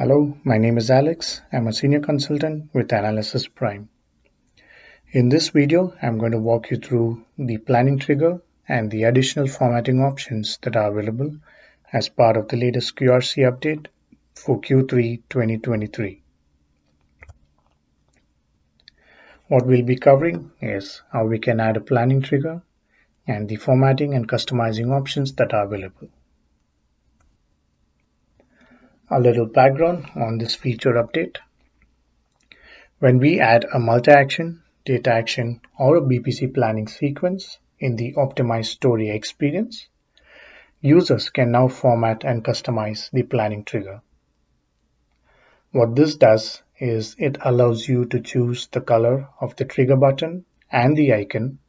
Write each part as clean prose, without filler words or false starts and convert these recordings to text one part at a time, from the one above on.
Hello, my name is Alex. I'm a senior consultant with Analysis Prime. In this video, I'm going to walk you through the planning trigger and the additional formatting options that are available as part of the latest QRC update for Q3 2023. What we'll be covering is how we can add a planning trigger and the formatting and customizing options that are available. A little background on this feature update. When we add a multi-action, data action, or a BPC planning sequence in the optimized story experience, users can now format and customize the planning trigger. What this does is it allows you to choose the color of the trigger button and the icon.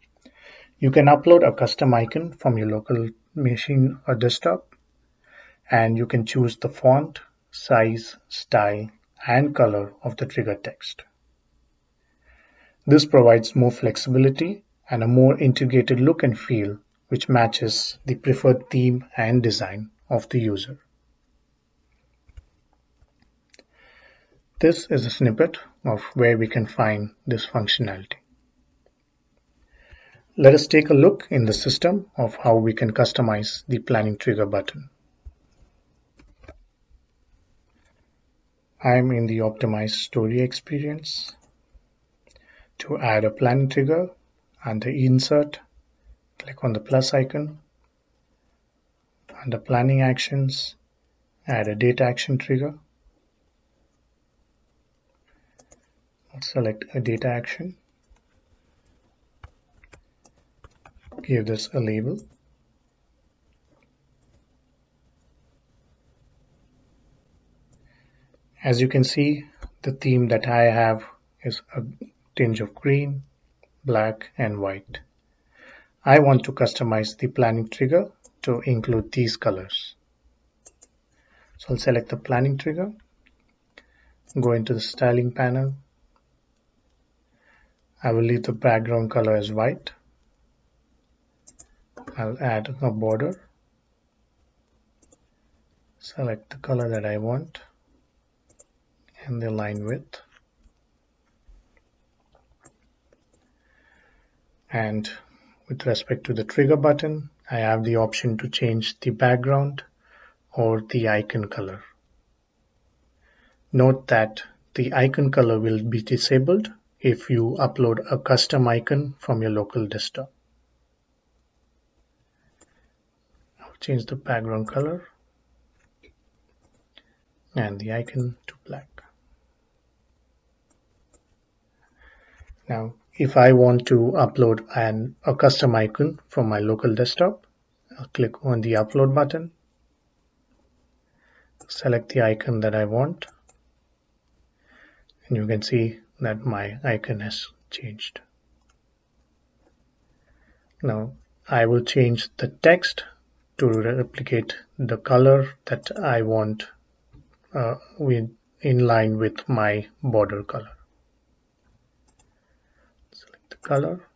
You can upload a custom icon from your local machine or desktop, and you can choose the font, size, style, and color of the trigger text. This provides more flexibility and a more integrated look and feel, which matches the preferred theme and design of the user. This is a snippet of where we can find this functionality. Let us take a look in the system of how we can customize the planning trigger button. I am in the optimized story experience. To add a planning trigger, under Insert, click on the plus icon. Under Planning Actions, add a data action trigger. Select a data action. Give this a label. As you can see, the theme that I have is a tinge of green, black, and white. I want to customize the planning trigger to include these colors. So I'll select the planning trigger, go into the styling panel. I will leave the background color as white. I'll add a border. Select the color that I want and the line width. And with respect to the trigger button, I have the option to change the background or the icon color. Note that the icon color will be disabled if you upload a custom icon from your local desktop. I'll change the background color and the icon to black. Now, if I want to upload a custom icon from my local desktop, I'll click on the upload button, select the icon that I want, and you can see that my icon has changed. Now I will change the text to replicate the color that I want in line with my border color. Select the color,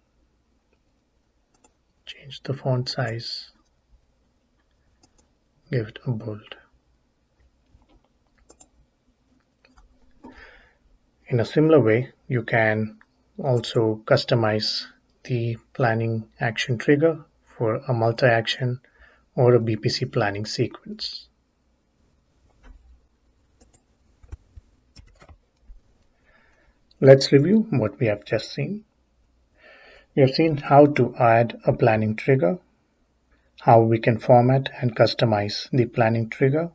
change the font size, give it a bold. In a similar way, you can also customize the planning action trigger for a multi-action or a BPC planning sequence. Let's review what we have just seen. We have seen how to add a planning trigger, how we can format and customize the planning trigger,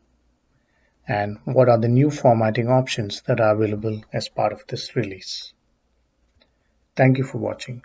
and what are the new formatting options that are available as part of this release. Thank you for watching.